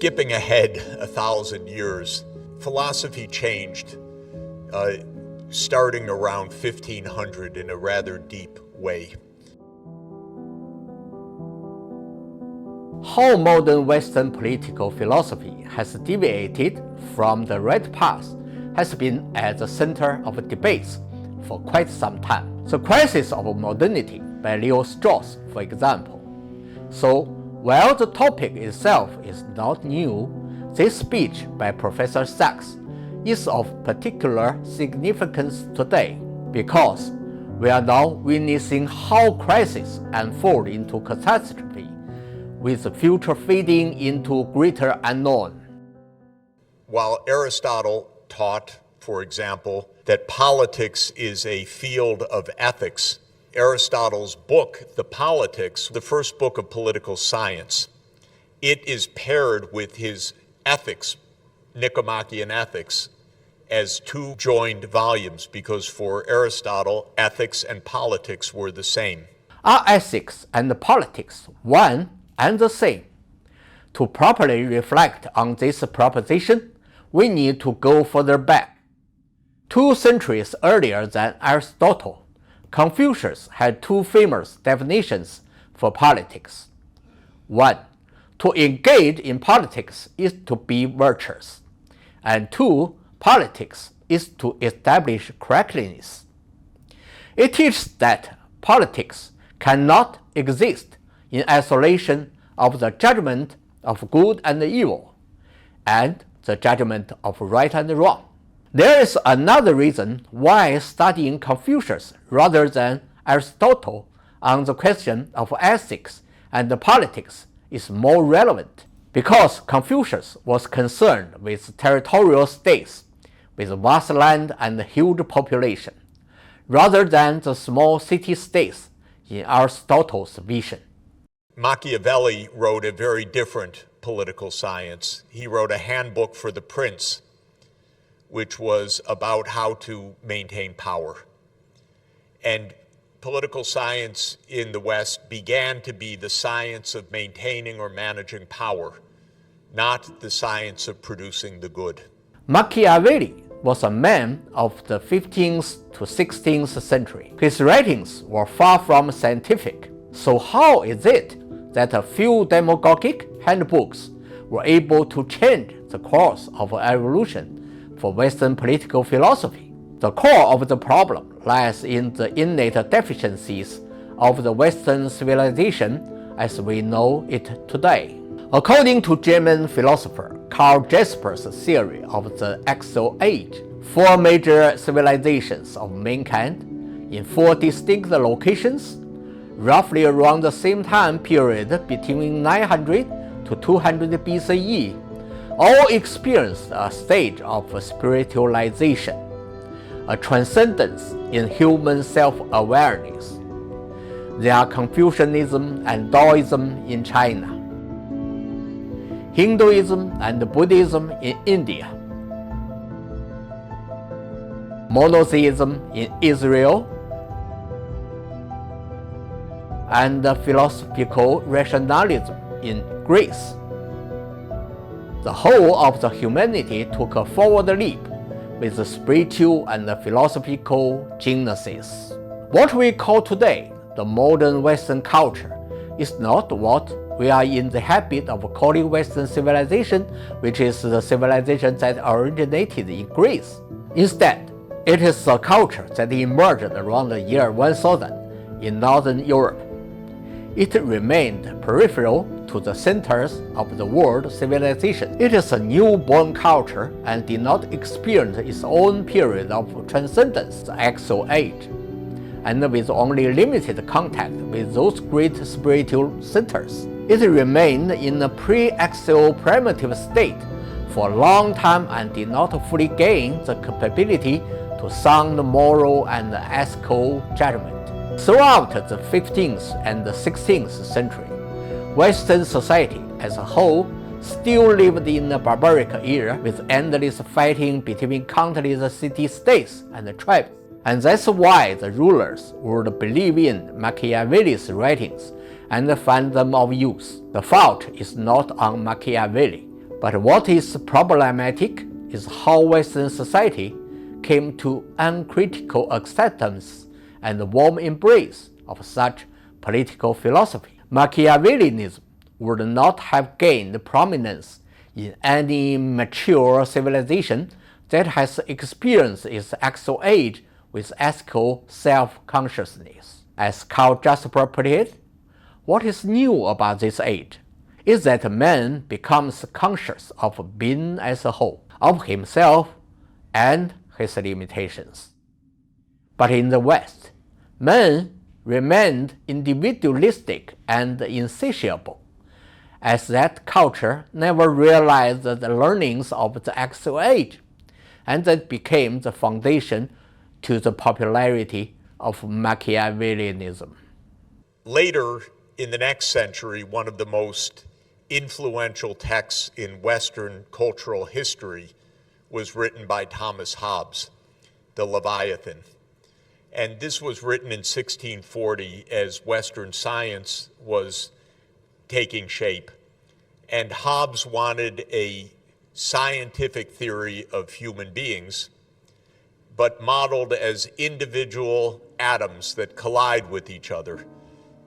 skipping ahead 1,000 years, philosophy changed starting around 1500 in a rather deep way. How modern Western political philosophy has deviated from the right path has been at the center of debates for quite some time. The Crisis of Modernity by Leo Strauss, for example. So, while the topic itself is not new, this speech by Professor Sachs is of particular significance today because we are now witnessing how crises unfold into catastrophe, with the future fading into greater unknown. While Aristotle taught, for example, that politics is a field of ethics, Aristotle's book, The Politics, the first book of political science, it is paired with his ethics, Nicomachean Ethics, as two joined volumes because for Aristotle, ethics and politics were the same. Are ethics and politics one and the same? To properly reflect on this proposition, we need to go further back. 2 centuries earlier than Aristotle, Confucius had 2 famous definitions for politics. 1. To engage in politics is to be virtuous. And 2. Politics is to establish correctness. It teaches that politics cannot exist in isolation of the judgment of good and evil, and the judgment of right and wrong. There is another reason why studying Confucius rather than Aristotle on the question of ethics and politics is more relevant, because Confucius was concerned with territorial states, with vast land and huge population, rather than the small city-states in Aristotle's vision. Machiavelli wrote a very different political science. He wrote a handbook for the prince, which was about how to maintain power. And political science in the West began to be the science of maintaining or managing power, not the science of producing the good. Machiavelli was a man of the 15th to 16th century. His writings were far from scientific. So how is it that a few demagogic handbooks were able to change the course of evolution for Western political philosophy? The core of the problem lies in the innate deficiencies of the Western civilization as we know it today. According to German philosopher Karl Jasper's theory of the Axial Age, 4 major civilizations of mankind in 4 distinct locations, roughly around the same time period between 900 to 200 BCE, all experienced a stage of spiritualization, a transcendence in human self-awareness. There are Confucianism and Taoism in China, Hinduism and Buddhism in India, monotheism in Israel, and philosophical rationalism in Greece. The whole of the humanity took a forward leap with the spiritual and philosophical geniuses. What we call today the modern Western culture is not what we are in the habit of calling Western civilization, which is the civilization that originated in Greece. Instead, it is a culture that emerged around the year 1000 in Northern Europe. It remained peripheral to the centers of the world civilization. It is a newborn culture and did not experience its own period of transcendence, the Axial Age, and with only limited contact with those great spiritual centers. It remained in a pre-axial primitive state for a long time and did not fully gain the capability to sound moral and ethical judgment. Throughout the 15th and 16th century, Western society as a whole still lived in a barbaric era with endless fighting between countless city-states and tribes. And that's why the rulers would believe in Machiavelli's writings and find them of use. The fault is not on Machiavelli, But what is problematic is how Western society came to uncritical acceptance and warm embrace of such political philosophy. Machiavellianism would not have gained prominence in any mature civilization that has experienced its actual age with ethical self-consciousness. As Karl Jasper put it, what is new about this age is that man becomes conscious of being as a whole, of himself and his limitations. But in the West, man remained individualistic and insatiable, as that culture never realized the learnings of the actual age, and that became the foundation to the popularity of Machiavellianism. Later in the next century, one of the most influential texts in Western cultural history was written by Thomas Hobbes, the Leviathan. And this was written in 1640 as Western science was taking shape. And Hobbes wanted a scientific theory of human beings, but modeled as individual atoms that collide with each other.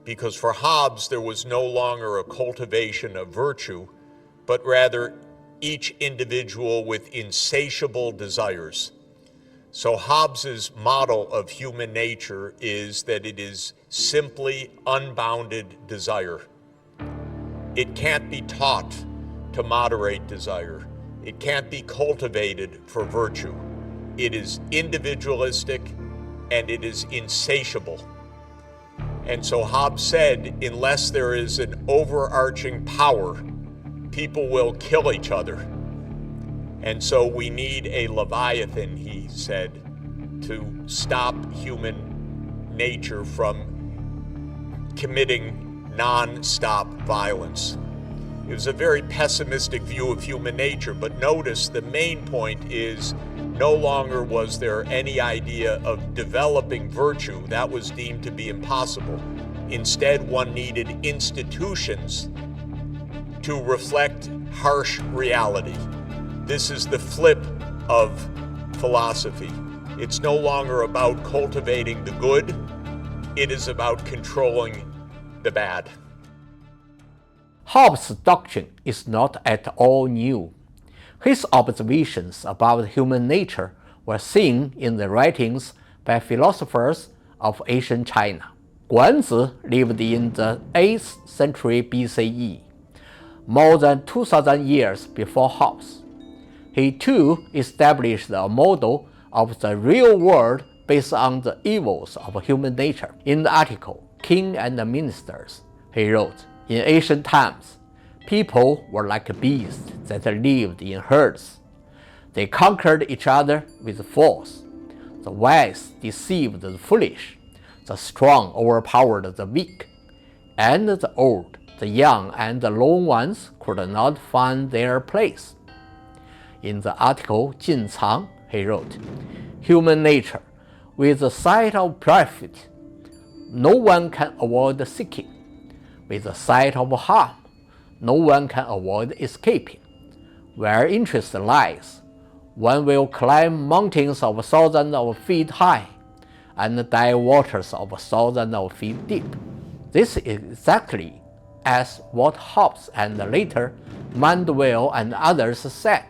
Because for Hobbes, there was no longer a cultivation of virtue, but rather each individual with insatiable desires. So Hobbes's model of human nature is that it is simply unbounded desire. It can't be taught to moderate desire. It can't be cultivated for virtue. It is individualistic and it is insatiable. And so Hobbes said, unless there is an overarching power, people will kill each other. And so we need a Leviathan, he said, to stop human nature from committing non-stop violence. It was a very pessimistic view of human nature, but notice the main point is no longer was there any idea of developing virtue. That was deemed to be impossible. Instead, one needed institutions to reflect harsh reality. This is the flip of philosophy. It's no longer about cultivating the good, it is about controlling the bad. Hobbes' doctrine is not at all new. His observations about human nature were seen in the writings by philosophers of ancient China. Guanzi lived in the 8th century BCE, more than 2,000 years before Hobbes. He too established a model of the real world based on the evils of human nature. In the article, King and the Ministers, he wrote, "In ancient times, people were like beasts that lived in herds. They conquered each other with force. The wise deceived the foolish. The strong overpowered the weak. And the old, the young, and the lone ones could not find their place." In the article Jin Cang, he wrote, "Human nature, with the sight of profit, no one can avoid seeking. With the sight of harm, no one can avoid escaping. Where interest lies, one will climb mountains of thousands of feet high and dive waters of thousands of feet deep." This is exactly as what Hobbes and later Machiavelli and others said.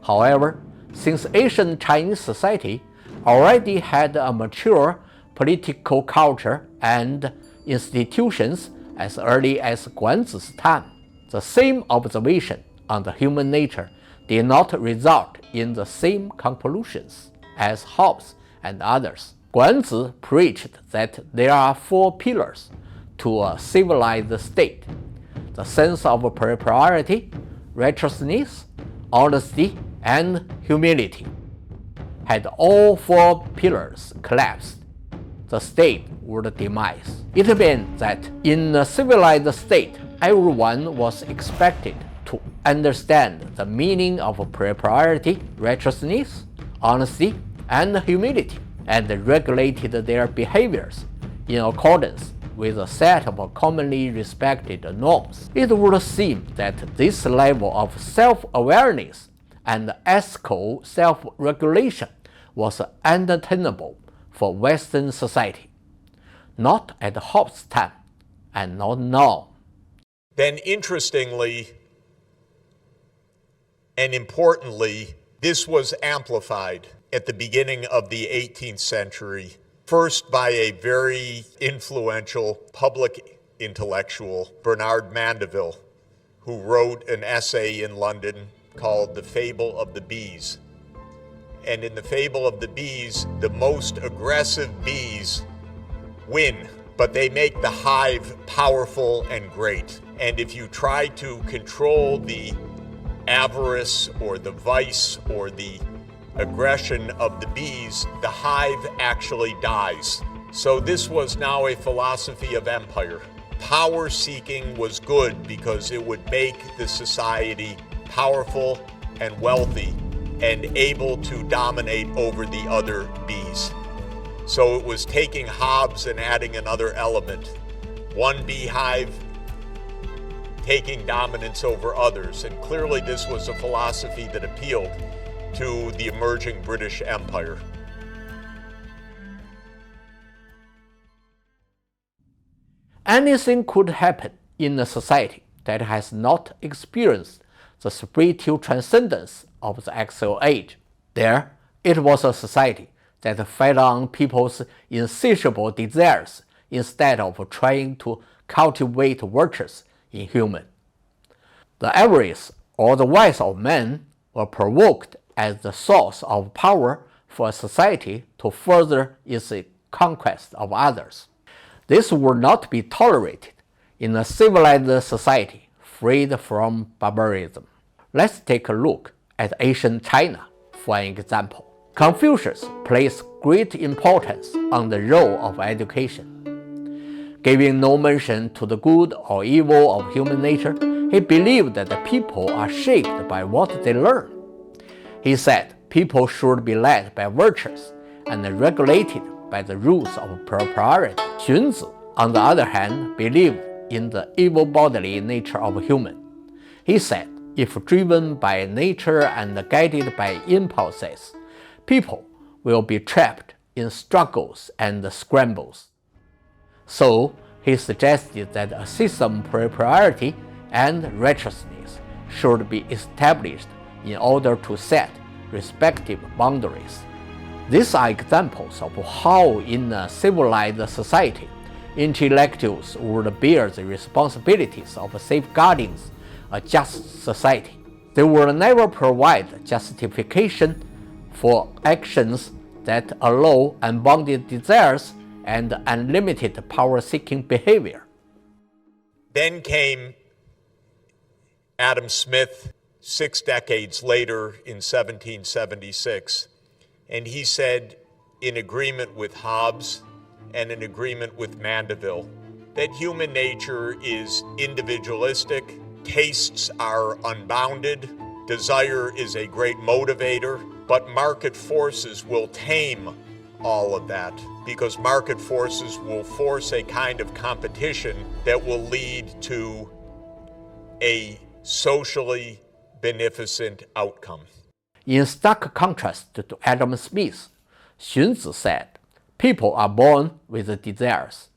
However, since ancient Chinese society already had a mature political culture and institutions as early as Guanzi's time, the same observation on the human nature did not result in the same conclusions as Hobbes and others. Guanzi preached that there are 4 pillars to a civilized state: the sense of propriety, righteousness, honesty, and humility. Had all 4 pillars collapsed, the state would demise. It meant that in a civilized state, everyone was expected to understand the meaning of propriety, righteousness, honesty, and humility, and regulated their behaviors in accordance with a set of commonly respected norms. It would seem that this level of self-awareness and ethical self-regulation was unattainable for Western society, not at Hobbes' time and not now. Then interestingly and importantly, this was amplified at the beginning of the 18th century, first by a very influential public intellectual, Bernard Mandeville, who wrote an essay in London called The Fable of the Bees. And in The Fable of the Bees, the most aggressive bees win, but they make the hive powerful and great. And if you try to control the avarice or the vice or the aggression of the bees, the hive actually dies. So this was now a philosophy of empire. Power seeking was good because it would make the society powerful and wealthy and able to dominate over the other bees. So it was taking Hobbes and adding another element. One beehive taking dominance over others. And clearly this was a philosophy that appealed to the emerging British Empire. Anything could happen in a society that has not experienced the spiritual transcendence of the Axial Age. There, it was a society that fed on people's insatiable desires instead of trying to cultivate virtues in humans. The avarice or the vice of men were provoked as the source of power for a society to further its conquest of others. This would not be tolerated in a civilized society freed from barbarism. Let's take a look at ancient China for an example. Confucius placed great importance on the role of education. Giving no mention to the good or evil of human nature, he believed that the people are shaped by what they learn. He said people should be led by virtues and regulated by the rules of propriety. Xunzi, on the other hand, believed in the evil bodily nature of human. He said, if driven by nature and guided by impulses, people will be trapped in struggles and scrambles. So, he suggested that a system of propriety and righteousness should be established in order to set respective boundaries. These are examples of how in a civilized society, intellectuals would bear the responsibilities of safeguarding a just society. They will never provide justification for actions that allow unbounded desires and unlimited power-seeking behavior. Then came Adam Smith 6 decades later in 1776, and he said, in agreement with Hobbes and in agreement with Mandeville, that human nature is individualistic, tastes are unbounded, desire is a great motivator, but market forces will tame all of that, because market forces will force a kind of competition that will lead to a socially beneficent outcome. In stark contrast to Adam Smith, Xunzi said, people are born with desires.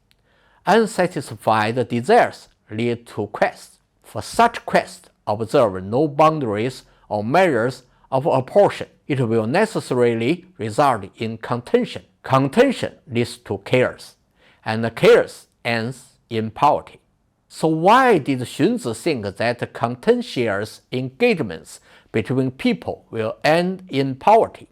Unsatisfied desires lead to quests. For such quests observe no boundaries or measures of opposition. It will necessarily result in contention. Contention leads to chaos, and chaos ends in poverty. So why did Xunzi think that contentious engagements between people will end in poverty?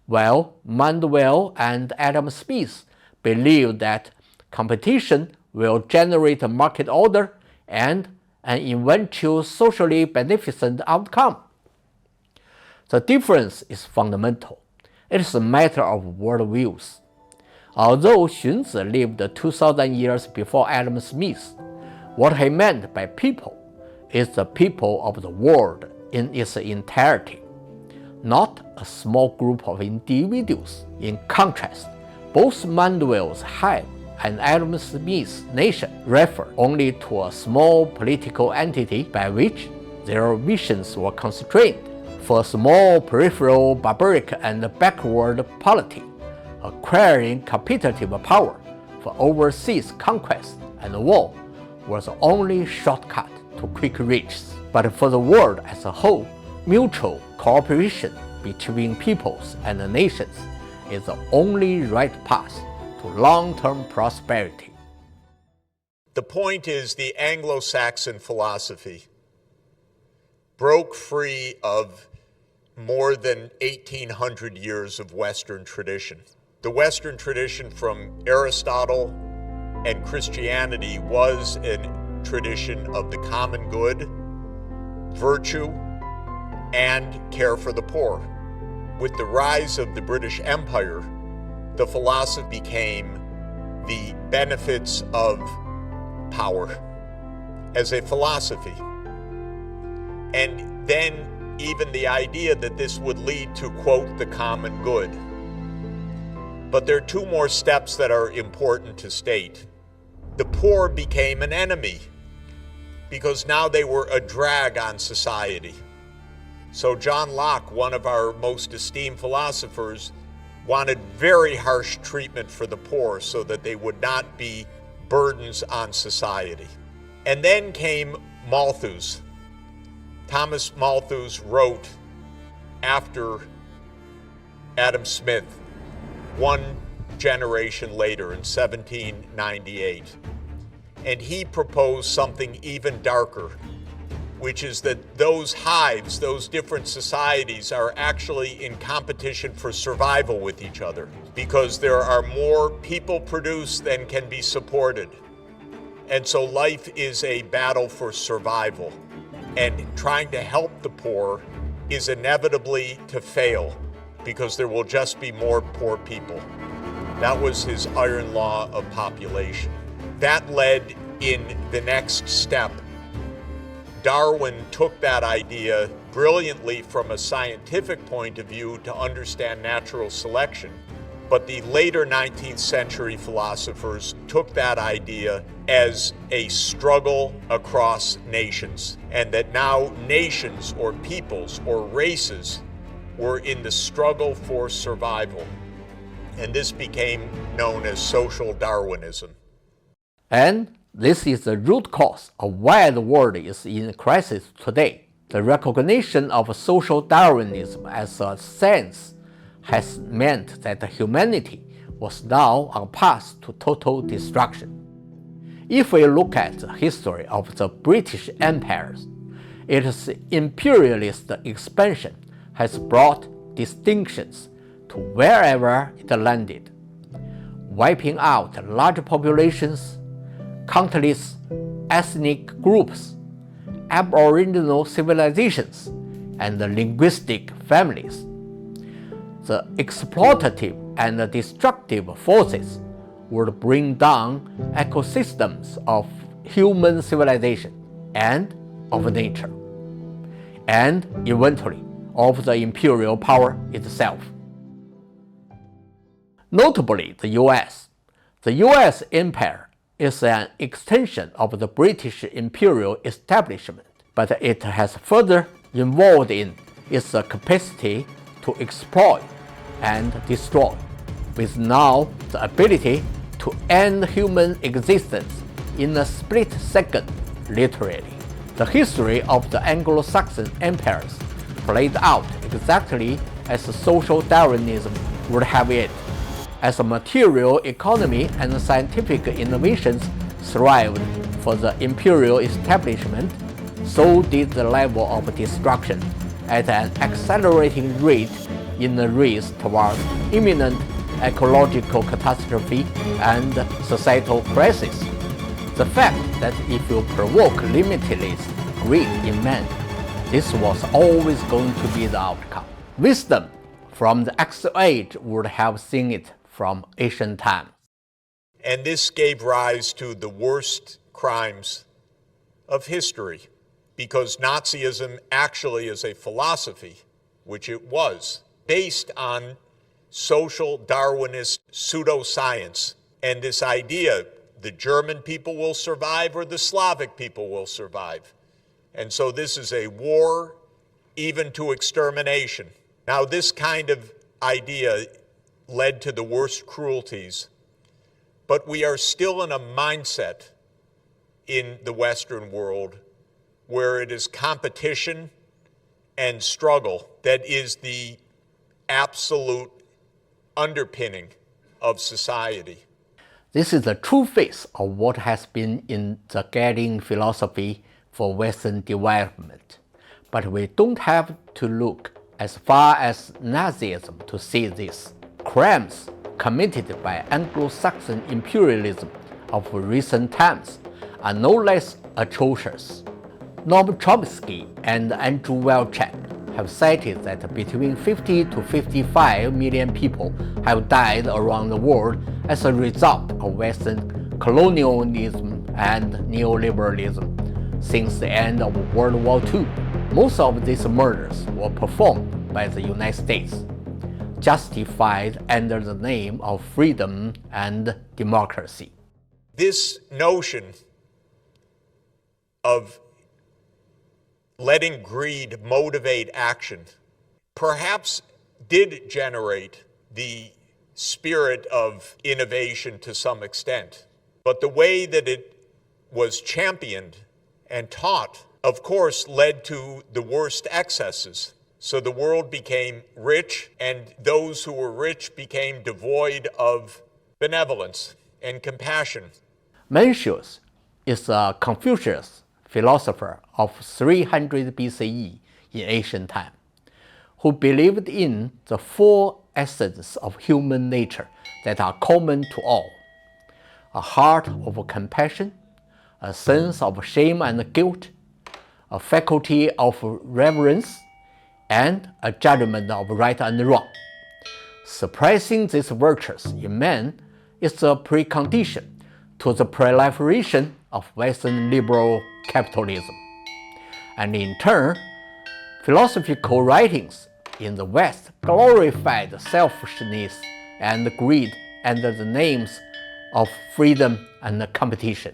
Well, Mandeville and Adam Smith believed that competition will generate a market order and an eventual socially beneficent outcome. The difference is fundamental. It is a matter of worldviews. Although Xunzi lived 2,000 years before Adam Smith, what he meant by people is the people of the world in its entirety, not a small group of individuals. In contrast, both Mandeville's hive and Adam Smith's nation refer only to a small political entity by which their visions were constrained. For a small peripheral barbaric and backward polity, acquiring competitive power for overseas conquest and war was the only shortcut to quick riches. But for the world as a whole, mutual cooperation between peoples and nations is the only right path to long-term prosperity. The point is, the Anglo-Saxon philosophy broke free of more than 1,800 years of Western tradition. The Western tradition from Aristotle and Christianity was a tradition of the common good, virtue, and care for the poor. With the rise of the British Empire, the philosophy became the benefits of power as a philosophy. And then even the idea that this would lead to, quote, the common good. But there are two more steps that are important to state. The poor became an enemy because now they were a drag on society. So John Locke, one of our most esteemed philosophers, wanted very harsh treatment for the poor so that they would not be burdens on society. And then came Malthus. Thomas Malthus wrote after Adam Smith, one generation later in 1798. And he proposed something even darker, which is that those hives, those different societies, are actually in competition for survival with each other because there are more people produced than can be supported. And so life is a battle for survival. And trying to help the poor is inevitably to fail because there will just be more poor people. That was his iron law of population. That led in the next step. Darwin took that idea brilliantly from a scientific point of view to understand natural selection. But the later 19th century philosophers took that idea as a struggle across nations, and that now nations or peoples or races were in the struggle for survival. And this became known as social Darwinism. And this is the root cause of why the world is in crisis today. The recognition of social Darwinism as a science has meant that humanity was now on a path to total destruction. If we look at the history of the British empires, its imperialist expansion has brought distinctions to wherever it landed, wiping out large populations, countless ethnic groups, aboriginal civilizations, and linguistic families. The exploitative and destructive forces would bring down ecosystems of human civilization and of nature, and eventually of the imperial power itself. Notably, the US. The US empire is an extension of the British imperial establishment, but it has further evolved in its capacity to exploit and destroy, with now the ability to end human existence in a split second, literally. The history of the Anglo-Saxon empires played out exactly as social Darwinism would have it. As a material economy and scientific innovations thrived for the imperial establishment, so did the level of destruction at an accelerating rate in the race towards imminent ecological catastrophe and societal crisis. The fact that if you provoke limitless greed in man, this was always going to be the outcome. Wisdom from the X age would have seen it from ancient times. And this gave rise to the worst crimes of history, because Nazism actually is a philosophy, which it was, based on social Darwinist pseudoscience. And this idea, the German people will survive or the Slavic people will survive. And so this is a war even to extermination. Now, this kind of idea led to the worst cruelties, but we are still in a mindset in the Western world where it is competition and struggle that is the absolute underpinning of society. This is the true face of what has been in the guiding philosophy for Western development. But we don't have to look as far as Nazism to see this. Crimes committed by Anglo-Saxon imperialism of recent times are no less atrocious. Noam Chomsky and Andrew Welchek have cited that between 50 to 55 million people have died around the world as a result of Western colonialism and neoliberalism since the end of World War II. Most of these murders were performed by the United States, justified under the name of freedom and democracy. This notion of letting greed motivate action perhaps did generate the spirit of innovation to some extent. But the way that it was championed and taught, of course, led to the worst excesses. So the world became rich, and those who were rich became devoid of benevolence and compassion. Mencius is a Confucius philosopher of 300 BCE in ancient time, who believed in the four essence of human nature that are common to all: a heart of compassion, a sense of shame and guilt, a faculty of reverence, and a judgment of right and wrong. Suppressing these virtues in man is a precondition to the proliferation of Western liberal capitalism. And in turn, philosophical writings in the West glorified selfishness and greed under the names of freedom and competition.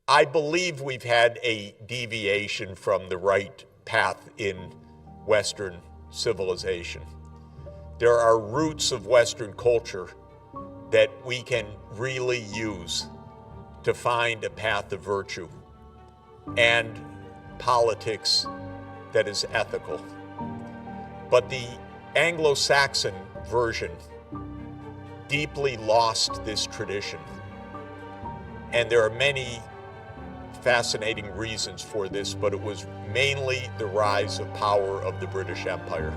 I believe we've had a deviation from the right path in Western civilization. There are roots of Western culture that we can really use to find a path of virtue and politics that is ethical. But the Anglo-Saxon version deeply lost this tradition. And there are many fascinating reasons for this, but it was mainly the rise of power of the British Empire,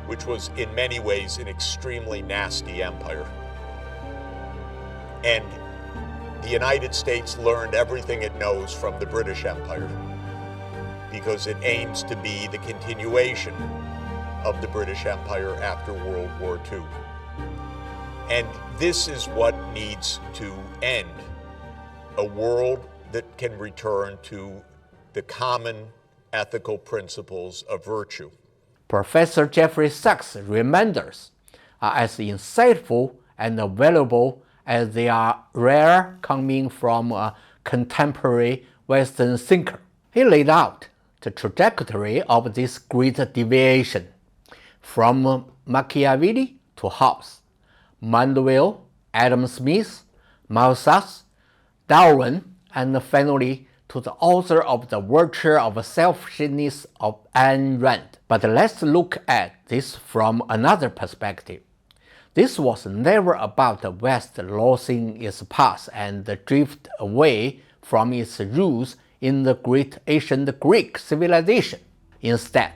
which was in many ways an extremely nasty empire. And the United States learned everything it knows from the British Empire because it aims to be the continuation of the British Empire after World War II. And this is what needs to end: a world that can return to the common ethical principles of virtue. Professor Jeffrey Sachs' reminders are as insightful and valuable as they are rare coming from a contemporary Western thinker. He laid out the trajectory of this great deviation from Machiavelli to Hobbes, Mandeville, Adam Smith, Malthus, Darwin, and finally to the author of The Virtue of Selfishness of Ayn Rand. But let's look at this from another perspective. This was never about the West losing its path and drift away from its roots in the great ancient Greek civilization. Instead,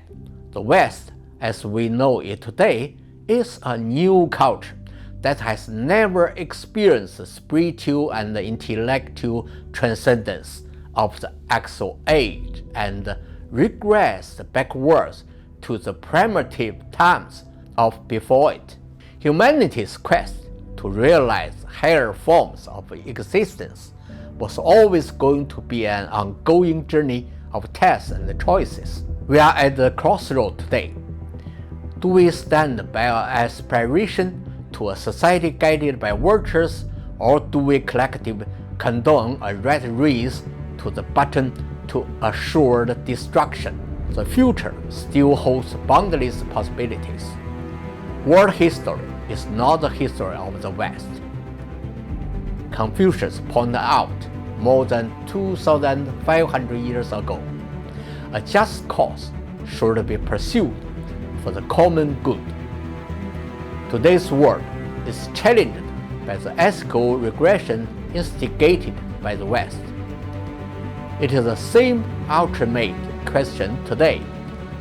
the West, as we know it today, is a new culture that has never experienced the spiritual and intellectual transcendence of the Axle Age and regressed backwards to the primitive times of before it. Humanity's quest to realize higher forms of existence was always going to be an ongoing journey of tests and choices. We are at the crossroad today. Do we stand by our aspiration to a society guided by virtues, or do we collectively condone a rat race to the button to assured destruction? The future still holds boundless possibilities. World history is not the history of the West. Confucius pointed out more than 2,500 years ago, a just cause should be pursued for the common good. Today's world is challenged by the ethical regression instigated by the West. It is the same ultimate question today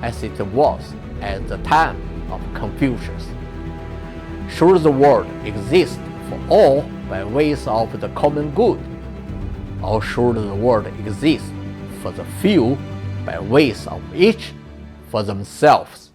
as it was at the time of Confucius. Should the world exist for all by ways of the common good, or should the world exist for the few by ways of each for themselves?